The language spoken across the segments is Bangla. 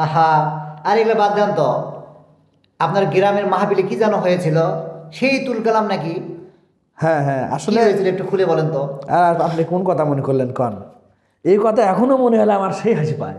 আহা, আর এগুলো বাদ দেন তো। আপনার গ্রামের মাহফিলে কি যেন হয়েছিল, সেই তুল কালাম নাকি? হ্যাঁ হ্যাঁ, কি আসলে হয়েছিল একটু খুলে বলেন তো। আর আপনি কোন কথা মনে করলেন কন? এই কথা এখনো মনে হলে আমার সেই হাসি পায়।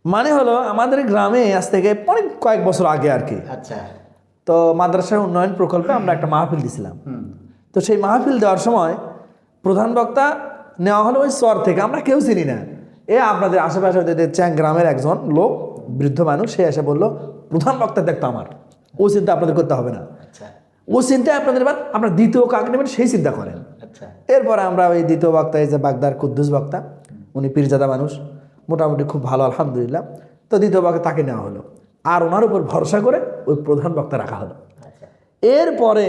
মানে হলো আমাদের গ্রামে আজ থেকে অনেক কয়েক বছর আগে আর কি, আচ্ছা। তো মাদ্রাসা উন্নয়ন প্রকল্পে আমরা একটা মাহফিল দিছিলাম। হুম। তো সেই মাহফিল দেওয়ার সময় প্রধান বক্তা নেওয়া হলো ওই চর থেকে, আমরা কেউ চিনি না। আপনাদের আশেপাশে চ্যাং গ্রামের একজন লোক, বৃদ্ধ মানুষ, সে এসে বললো প্রধান বক্তা দেখতো আমার, ও চিন্তা আপনাদের করতে হবে না, আচ্ছা। ও চিন্তা আপনাদের বাদ, আপনার দ্বিতীয় কাকে নেবেন সেই চিন্তা করেন। আচ্ছা। এরপরে আমরা ওই দ্বিতীয় বক্তা, এই যে বাগদার কুদ্দুস বক্তা, উনি পীরজাদা মানুষ, মোটামুটি খুব ভালো আলহামদুলিল্লাহ। তো দ্বিতীয় বক্তা তাকে নেওয়া হলো, আর ওনার উপর ভরসা করে ওই প্রধান বক্তা রাখা হলো। আচ্ছা। এরপরে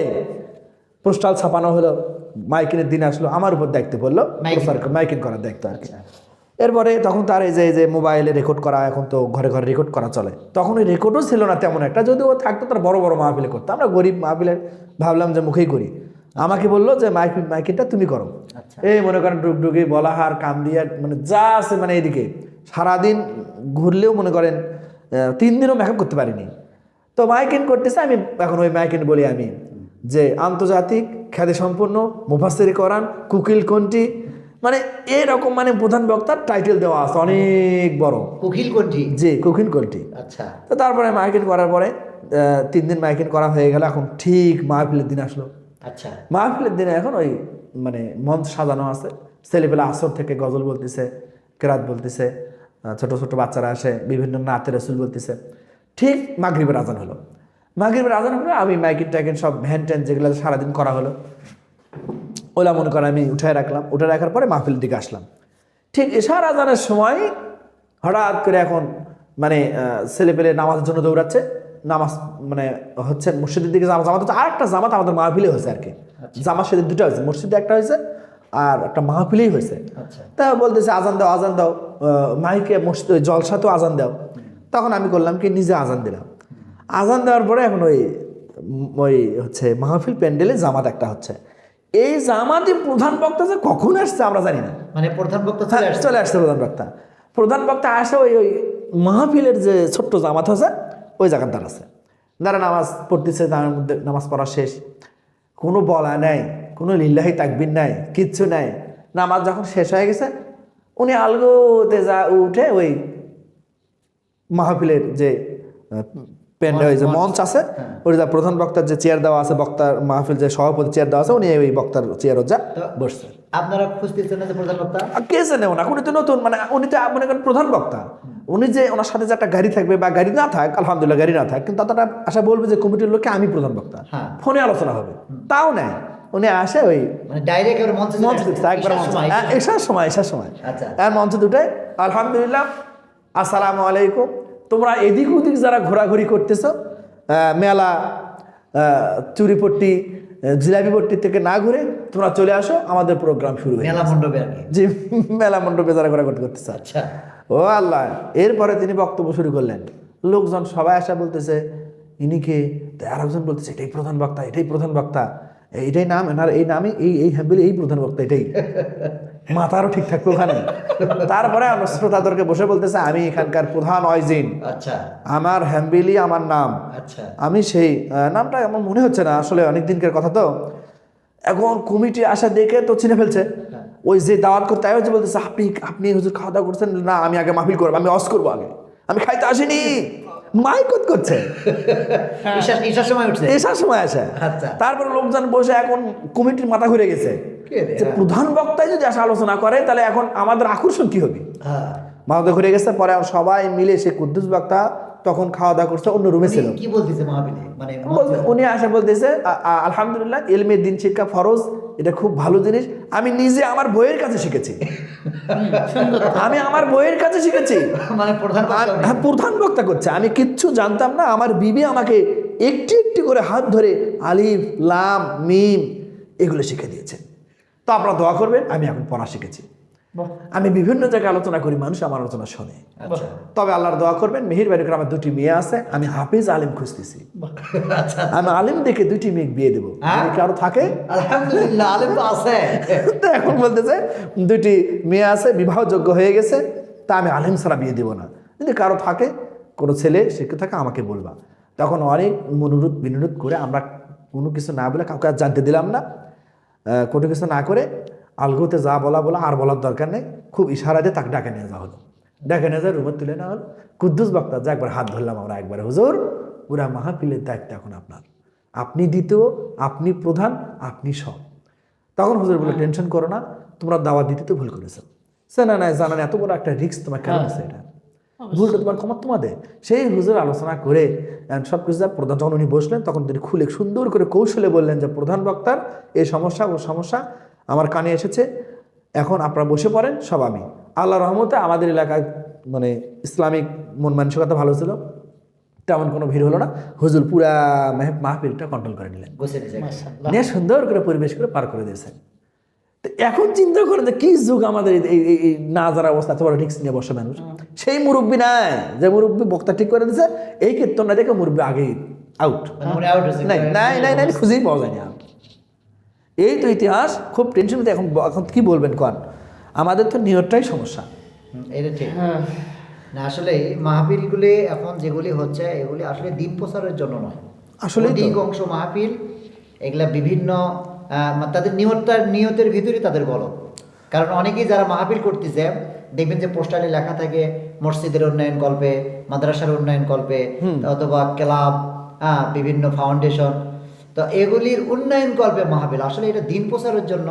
পোস্টাল ছাপানো হলো, মাইকিনের দিন আসলো, আমার উপর দায়িত্ব পড়লো মাইকিং করার দায়িত্ব আর কি। এরপরে তখন তার এই যে মোবাইলে রেকর্ড করা, এখন তো ঘরে ঘরে রেকর্ড করা চলে, তখন ওই রেকর্ডও ছিল না তেমন একটা, যদি ও থাকতো তার বড় বড় মাহফিলে করতো, আমরা গরিব মাহফিলে ভাবলাম যে মুখেই করি। আমাকে বললো যে মাইকিংটা তুমি করো। আচ্ছা। এই মনে করেন ডুগডুগি, বলাহার, কামরিয়া, মানে যা আছে, মানে এইদিকে সারাদিন ঘুরলেও মনে করেন 3 দিনও মেকআপ করতে পারিনি। তো মাইকিং করতেছে, আমি এখন ওই মাইকিং বলি আমি যে আন্তর্জাতিক খ্যাতি সম্পন্ন মুফাসসির কোরআন কুকিল কোনটি, মানে এরকম, মানে প্রধান বক্তার টাইটেল দেওয়া আছে অনেক বড়, কুকিল কোনটি? জি কুকিল কোনটি। আচ্ছা। তো তারপরে মাইকিং করার পরে 3 দিন মাইকিং করা হয়ে গেল, এখন ঠিক মাহফিলের দিন আসলো। আচ্ছা। মাহফিলের দিনে এখন ওই মানে মঞ্চ সাজানো আছে, ছেলেপেলা আসর থেকে গজল বলতেছে, কেরাত বলতেছে, ছোট ছোট বাচ্চারা আসে বিভিন্ন নাতের রসুল বলতেছে। ঠিক মাগরিবের আজান হলো, মাগরিবের আজান হলো, আমি মাইকিং টাইকিং সব ভ্যান ট্যান যেগুলো সারাদিন করা হলো ওলা মনে করে আমি উঠায় রাখলাম, উঠে রাখার পরে মাহফিলের দিকে আসলাম। ঠিক এশার আজানের সময় হঠাৎ করে এখন মানে ছেলেপেলে নামাজের জন্য দৌড়াচ্ছে, নামাজ মানে হচ্ছে মসজিদের দিকে জামাত হচ্ছে, আর একটা জামাত আমাদের মাহফিলে হয়েছে আর কি। জামাত সেদিন 2টা হয়েছে, মসজিদে একটা হয়েছে আর একটা মাহফিলেই হয়েছে। আচ্ছা। তা বলতেছে আজান দাও আজান দাও, মাইকে মসজিদ জলসাতেও আজান দাও। তখন আমি করলাম কি, নিজে আজান দিলাম। আজান দেওয়ার পরে এখন ওই ওই হচ্ছে মাহফিল প্যান্ডেলে জামাত একটা হচ্ছে, এই জামাতে প্রধান বক্তা যে কখন আসছে আমরা জানি না, মানে প্রধান বক্তা চলে হ্যাঁ, আসছে? চলে আসছে প্রধান বক্তা। প্রধান বক্তা আসে ওই ওই মাহফিলের যে ছোট্ট জামাত আছে ওই জায়গার দাঁড়াচ্ছে, নামাজ পড়তেছে, তার মধ্যে নামাজ পড়া শেষ, কোনো বলা নাই, কোনো লিল্লাহি তাকবীর নাই, কিচ্ছু নাই। নামাজ যখন শেষ হয়ে গেছে, উনি আলগোতে যা উঠে ওই মাহফিলের যে ওই যে মঞ্চ আছে, ওই যে প্রধান বক্তার যে চেয়ার দেওয়া আছে, বক্তার মাহফিল যে সভাপতি চেয়ার দেওয়া আছে, উনি ওই বক্তার চেয়ারও যা বসছে। আপনারা খুঁজতেছেন না যে প্রধান বক্তা? কে জানে না, উনি তো নতুন, মানে উনি তো মনে করেন প্রধান বক্তা, উনি যে ওনার সাথে যে একটা গাড়ি থাকবে বা গাড়ি না থাক, আলহামদুলিল্লাহ গাড়ি না থাক, কিন্তু ততটা আশা বলবে যে কমিটির লোককে আমি প্রধান বক্তা, ফোনে আলোচনা হবে, তাও নেয়। উনি আসে ওই মানে ডাইরেক্ট এর মঞ্চে মঞ্চ দিচ্ছে একবার, এসার সময় আচ্ছা। আর মঞ্চ দুটাই আলহামদুলিল্লাহ আসসালামু আলাইকুম, তোমরা এদিক ওদিক যারা ঘোরাঘুরি করতেছো, মেলা চুরিপট্টি জিলাপি পট্টি থেকে না ঘুরে তোমরা চলে আসো, আমাদের প্রোগ্রাম শুরু হয়ে মেলা মণ্ডপে আর কি। জি, মেলা মণ্ডপে যারা ঘোরাঘুরি করতেছে। আচ্ছা। ও আল্লাহ, এরপরে তিনি বক্তব্য শুরু করলেন, লোকজন সবাই আসা বলতেছে ইনি কে, আর একজন বলতেছে এটাই প্রধান বক্তা, এটাই প্রধান বক্তা, এইটাই নাম এনার, এই নামে এই হ্যাম্বেলে এই প্রধান বক্তা, এটাই মাথারও ঠিক থাকবে ওখানে। তারপরে শ্রোতাদেরকে বসে বলতেছে আমি এখানকার প্রধান ওয়াইজিন, আচ্ছা। আমার হ্যাম্বেলি আমার নাম, আচ্ছা। আমি সেই নামটা আমার মনে হচ্ছে না, আসলে অনেক দিনকার কথা তো। এখন কমিটি আসা দেখে তো চিনে ফেলছে, ওই যে দাওয়াত করতে আয় যে বলতেছে আপনি আপনি হুজুর খাওয়া দাওয়া করছেন না, আমি আগে মাহফিল করবো, আমি অস করবো, আগে আমি খাইতে আসিনি, মাইকত করছে। ঈশার সময় উঠছে, এসার সময় আসে। আচ্ছা। তারপরে লোকজন বসে এখন কমিটির মাথা ঘুরে গেছে যে প্রধান বক্তাই যদি আসে আলোচনা করে, তাহলে এখন আমাদের আকর্ষণ কি হবে, মাথা ঘুরে গেছে। পরে সবাই মিলে সে কুদ্দুস বক্তা তখন খাওয়া দাওয়া করছে, অন্য রুমে ছিল। কি বলতেছে মাহফিলে? মানে উনি আসে বলতেছে আলহামদুলিল্লাহ ইলমে দিন শিক্ষা ফরজ, এটা খুব ভালো জিনিস, আমি নিজে আমার বইয়ের কাছে শিখেছি, আমি আমার বইয়ের কাছে শিখেছি। মানে প্রধান বক্তা করছে, আমি কিচ্ছু জানতাম না, আমার বিবি আমাকে একটি একটি করে হাত ধরে আলিফ লাম মিম এগুলো শিখে দিয়েছেন। তো আপনারা দোয়া করবেন, আমি এখন পড়া শিখেছি, আমি বিভিন্ন জায়গায় আলোচনা করি, মানুষ আমার আলোচনা শোনে। তবে আল্লাহর দোয়া করবেন, মেহেরবানি করে আমার 2টি মেয়ে আছে, আমি হাফিজ আলিম খুঁজতেছি, আমি আলিম দেখে 2টি মেয়ে বিয়ে দেবো, কারো থাকে আলহামদুলিল্লাহ আলিম তো আছে। এখন বলতেছে 2টি মেয়ে আছে, বিবাহযোগ্য হয়ে গেছে, তা আমি আলিম ছাড়া বিয়ে দেবো না, যদি কারো থাকে কোনো ছেলে শিক্ষিত থাকে আমাকে বলবা। তখন অনেক অনুরোধ বিনোরোধ করে আমরা কোনো কিছু না বলে কাউকে আর জানতে দিলাম না, কোনো কিছু না করে আলগোতে যা বলা আর বলার দরকার নেই, খুব ইশারা দিয়ে তাকে ডাকে নিয়ে যাওয়া হলো। ডাকে নিয়ে যায় রুমে তুলে নেওয়া হলো। কুদ্দুস বক্তা যা একবার হাত ধরলাম আমরা, একবারে হুজুর পুরা মাহফিলের দায়িত্ব এখন আপনার, আপনি দ্বিতীয়, আপনি প্রধান, আপনি সব। তখন হুজুর বলে টেনশন করো না, তোমরা দাওয়াত দিতে তো ভুল করেছো। সে না জানান এত বড় একটা রিস্ক তোমার কেন আছে, এটা ভুলটা তোমার ক্ষমা তোমাদের। সেই হুজুর আলোচনা করে সব কিছু প্রধান যখন উনি বসলেন তখন তিনি খুলে সুন্দর করে কৌশলে বললেন যে প্রধান বক্তার এই সমস্যা ও সমস্যা আমার কানে এসেছে, এখন আপনারা বসে পড়েন সব। আমি আল্লাহ রহমতে আমাদের এলাকায় মানে ইসলামিক মন মানসিকতা ভালো ছিল, তেমন কোনো ভিড় হলো না। হুজুর পুরা মাহফিলটা কন্ট্রোল করে নিলেন, নিয়ে সুন্দর করে পরিবেশ করে পার করে দিয়েছেন। তো এখন চিন্তা করেন যে কি যুগ আমাদের এই না যারা অবস্থা, এত বড় রিস্ক নিয়ে বসে মানুষ। সেই মুরব্বী নাই যে মুরব্বী বক্তা ঠিক করে দিয়েছে, এই কীর্তন না দেখে মুরব্বী আগেই আউট, নাই খুঁজেই পাওয়া যায়নি। এই তো ইতিহাস, খুব টেনশন। এখন এখন কি বলবেন কন, আমাদের তো নিয়তটাই সমস্যা। এটা ঠিক না, আসলে মাহফিলগুলি এখন যেগুলি হচ্ছে এগুলি আসলে দিন প্রচারের জন্য নয়। আসলে অধিকাংশ মাহফিল এগুলা বিভিন্ন তাদের নিয়তের ভিতরে তাদের গলদ। কারণ অনেকেই যারা মাহফিল করতেছে দেখবেন যে পোস্টারে লেখা থাকে মসজিদের উন্নয়ন কল্পে, মাদ্রাসার উন্নয়ন কল্পে, অথবা ক্লাব, বিভিন্ন ফাউন্ডেশন, তো এগুলির উন্নয়ন কল্পে মাহফিল। আসলে এটা দিন প্রচারের জন্য।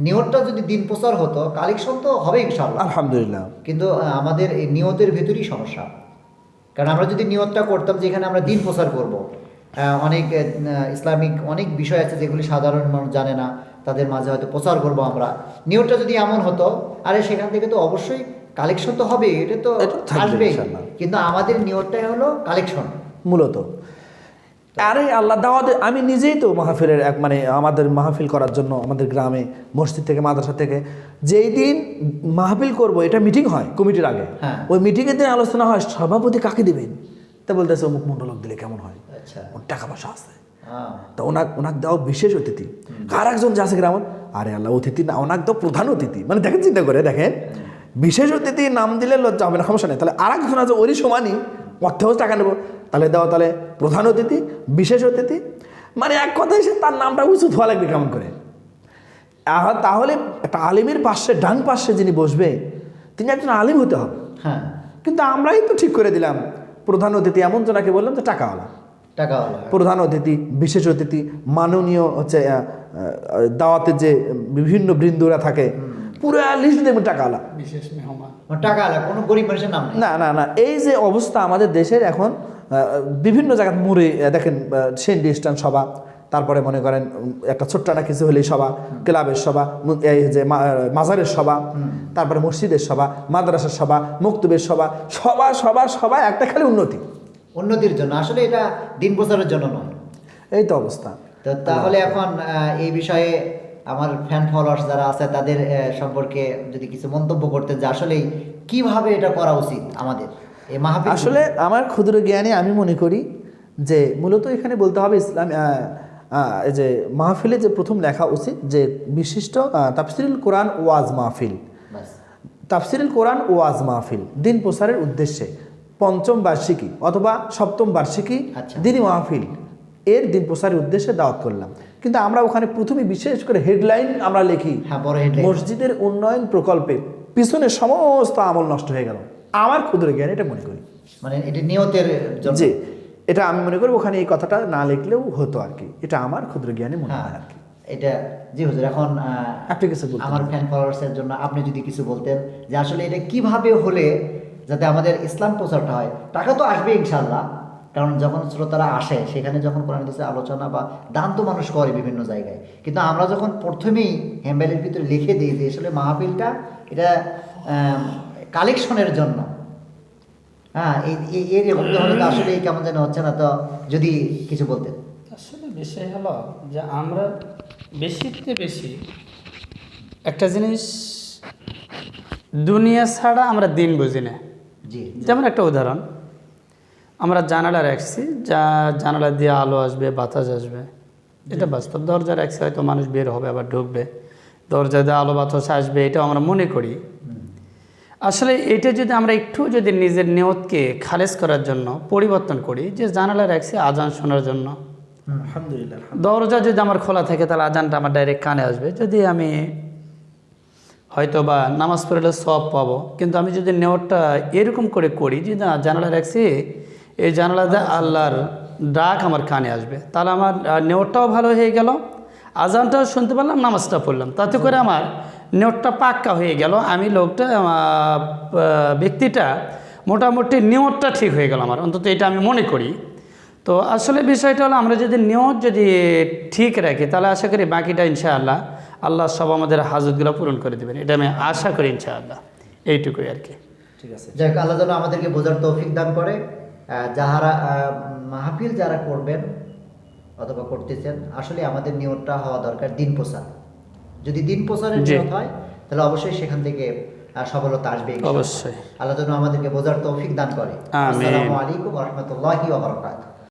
নিয়তটা যদি দিন প্রচার হতো, কালেকশন তো হবে ইনশাআল্লাহ, আলহামদুলিল্লাহ। কিন্তু আমাদের এই নিয়তের ভেতরেই সমস্যা। কারণ আমরা যদি নিয়তটা করতাম যে এখানে আমরা দিন প্রচার করব, অনেক ইসলামিক অনেক বিষয় আছে যেগুলি সাধারণ মানুষ জানে না, তাদের মাঝে হয়তো প্রচার করব আমরা, নিয়তটা যদি এমন হতো, আরে সেখান থেকে তো অবশ্যই কালেকশন তো হবে, এটা তো আসবেই। কিন্তু আমাদের নিয়তটাই হলো কালেকশন মূলত। আরে আল্লাহ দাওয়াত, আমি নিজেই তো মাহফিলের মানে আমাদের মাহফিল করার জন্য আমাদের গ্রামে মসজিদ থেকে মাদ্রাসা থেকে যেই দিন মাহফিল করব, এটা মিটিং হয় কমিটির আগে, ওই মিটিংয়ের দিন আলোচনা হয় সভাপতি কাকে দিবেন। তা বলতেছে অমুক মন্ডলক দিলে কেমন হয়, ওর টাকা পয়সা আছে, তো ওনাকে দাও বিশেষ অতিথি। আর একজন যে আছে গ্রামে, আরে আল্লাহ অতিথি না, ওনাকে দাও প্রধান অতিথি। মানে দেখেন, চিন্তা করে দেখেন, বিশেষ অতিথি নাম দিলে লজ্জা হবে না, সমস্যা নেই। তাহলে আর একজন আছে ওরই সমানই, অর্থেও টাকা নেবো, তাহলে দাও তাহলে প্রধান অতিথি, বিশেষ অতিথি। মানে এক কথায় সে তার নামটা উঁচু ধোয়া লাগবে কেমন করে। তাহলে একটা আলিমের পাশে, ডান পাশে যিনি বসবে তিনি একজন আলিম হতে হবে। হ্যাঁ, কিন্তু আমরাই তো ঠিক করে দিলাম প্রধান অতিথি এমন জনাকে বললাম যে টাকাওয়ালা, প্রধান অতিথি, বিশেষ অতিথি, মাননীয় হচ্ছে দাওয়াতের যে বিভিন্ন বৃন্দরা থাকে, পুরো লিস্ট দেবেন টাকাওয়ালা, বিশেষ মেহমান, টাকাওয়ালা, কোনো গরিব মানুষের নাম না না না। এই যে অবস্থা আমাদের দেশের এখন, বিভিন্ন জায়গায় মুড়ে দেখেন সেন্ট ডিস্টান সভা, তারপরে মনে করেন একটা ছোট্ট না কিছু হলেই সভা, ক্লাবের সভা, এই যে মাজারের সভা, তারপরে মসজিদের সভা, মাদ্রাসার সভা, মক্তবের সভা, সভা একটা খালি উন্নতির জন্য। আসলে এটা দিন প্রচারের জন্য নয়। এই তো অবস্থা। তো তাহলে এখন এই বিষয়ে আমার ফ্যান ফলোয়ার্স যারা আছে তাদের সম্পর্কে যদি কিছু মন্তব্য করতেন যে আসলে কিভাবে এটা করা উচিত আমাদের এই মাহফিল। আসলে আমার ক্ষুদ্র জ্ঞানে আমি মনে করি যে মূলত এখানে বলতে হবে ইসলাম এই যে মাহফিলে যে প্রথম লেখা উচিত যে বিশিষ্ট তাফসিরুল কোরআন ওয়াজ মাহফিল, তাফসিরুল কোরআন ওয়াজ মাহফিল দিন প্রচারের উদ্দেশ্যে পঞ্চম বার্ষিকী অথবা সপ্তম বার্ষিকী দিনী মাহফিল এর দিন প্রচারের উদ্দেশ্যে দাওয়াত করলাম। কিন্তু আমরা ওখানে প্রথমে বিশেষ করে হেডলাইন আমরা লিখি মসজিদের উন্নয়ন প্রকল্পে, পিছনে সমস্ত আমল নষ্ট হয়ে গেল। আমার ক্ষুদ্র জ্ঞান এটা মনে করি, মানে এটা নিয়তের জন্য, জি এটা আমি মনে করি ওখানে এই কথাটা না লিখলেও হতো আর কি। এটা আমার ক্ষুদ্র জ্ঞানে মনে হয় আর কি। এটা জি হুজুর, এখন আপনি কিছু বলতেন আমার ফ্যান ফলোয়ার্সের জন্য, আপনি যদি কিছু বলতেন যে আসলে এটা কিভাবে হলে যাতে আমাদের ইসলাম প্রচারটা হয়। টাকা তো আসবে ইনশাআল্লাহ, কারণ যখন শ্রোতারা আসে সেখানে যখন কোরআন হাদিসের আলোচনা বা দান তো মানুষ করে বিভিন্ন জায়গায়, কিন্তু আমরা যখন প্রথমেই হ্যাম্বেলের ভিতরে লিখে দিই যে আসলে মাহফিলটা এটা কালেকশনের জন্য, হ্যাঁ এরকম হলে তো আসলে কেমন যেন হচ্ছে না। তো যদি কিছু বলতেন। আসলে বিষয় হলো যে আমরা বেশিতে বেশি একটা জিনিস দুনিয়া ছাড়া আমরা দিন বুঝি না। জি, যেমন একটা উদাহরণ, আমরা জানালা রাখছি, যা জানালা দিয়ে আলো আসবে, বাতাস আসবে, এটা বাস্তব। দরজা রাখছি, হয়তো মানুষ বের হবে আবার ঢুকবে, দরজা দিয়ে আলো বাতাস আসবে, এটা আমরা মনে করি। আসলে এটা যদি আমরা একটু যদি নিজের নিয়তকে খালেজ করার জন্য পরিবর্তন করি, যে জানালা রাখছি আজান শোনার জন্য, আলহামদুলিল্লাহ। দরজা যদি আমার খোলা থাকে তাহলে আজানটা আমার ডাইরেক্ট কানে আসবে, যদি আমি হয়তো বা নামাজ পড়লে সব পাবো, কিন্তু আমি যদি নেওয়ারটা এরকম করে করি যে না জানালা রাখছি, এই জানালাতে আল্লাহর ডাক আমার কানে আসবে, তাহলে আমার নেওয়ারটাও ভালো হয়ে গেল, আজানটাও শুনতে পারলাম, নামাজটা পড়লাম, তাতে করে আমার নেওয়ারটা পাক্কা হয়ে গেল, আমি লোকটা ব্যক্তিটা মোটামুটি নিয়তটা ঠিক হয়ে গেল আমার, অন্তত এটা আমি মনে করি। তো আসলে বিষয়টা হলো আমরা যদি নিয়ত যদি ঠিক রাখি তাহলে আশা করি বাকিটা ইনশাআল্লাহ আল্লাহ সব আমাদের হাজতগুলো পূরণ করে দেবেন, এটা আমি আশা করি ইনশাআল্লাহ। এইটুকুই আর কি। ঠিক আছে। যাই হোক, আল্লাহ যেন আমাদেরকে বোঝার তৌফিক দান করে। যাহারা মাহফিল যারা করবেন অথবা করতেছেন, আসলে আমাদের নিয়তটা হওয়া দরকার দিন প্রচার। যদি দিন প্রচারের জি। নিয়ত হয় তাহলে অবশ্যই সেখান থেকে সফলতা আসবে ইনশাআল্লাহ। অবশ্যই। আল্লাহ যেন আমাদেরকে বোঝার তৌফিক দান করে। আমিন। আসসালামু আলাইকুম ওয়া রাহমাতুল্লাহি ওয়া বারাকাতুহু।